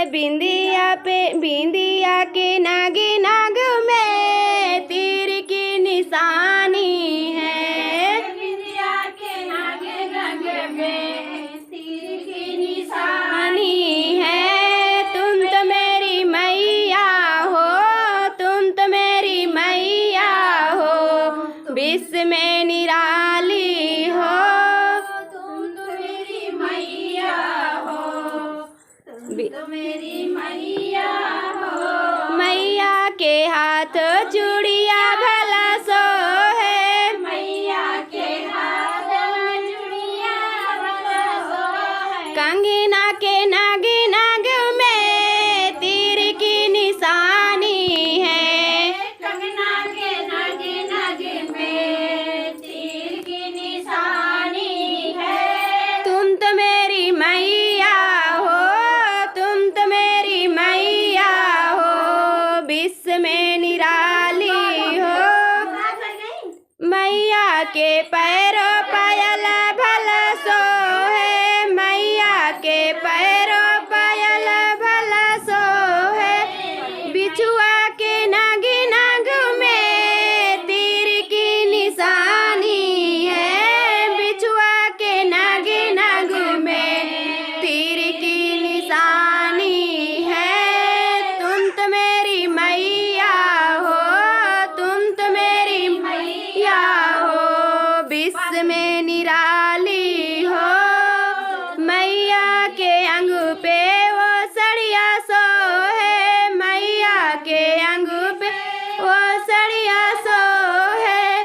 बिंदिया पे बिंदिया के नागे नाग में तीर की निशानी है। बिंदिया के नागे नाग में तीर की निशानी है। तुम तो मेरी मैया हो, तुम तो मेरी मैया हो, विश्व में निराली हो। तुम तो मेरी मैया हो, तुम तो मेरी मैया हो। मैया के हाथ चूड़िया भला सो है, मैया के हाथ चूड़िया भला सो है। कंगना के नाग नाग में तीर की निशानी है। कंगना के नाग नाग में तीर की निशानी है। तुम तो मेरी मैया हो, तुम तो मेरी मैया हो, विश्व में निराली हो। मैया के पैरों पायल भला सो है, मैया के पैरों पायल भला सो है। बिछुआ के नाग नाग में तीर की निशानी है। बिछुआ के नाग नाग में तीर की निशानी है। तुम तो मेरी मैया हो, तुम तो मेरी मैया हो, विश्व में निराली हो। मैया के अंग पे वो सड़िया सो है, मैया के अंग पे वो सड़िया सो है।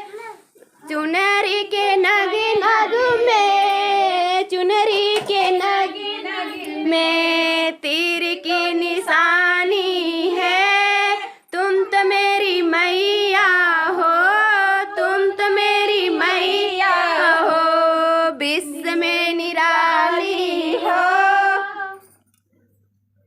चुनरी के नग नग में, चुनरी के नग नग में तीर की निशानी है। तुम तो मेरी मैया हो, तुम तो मेरी मैया हो, विश्व में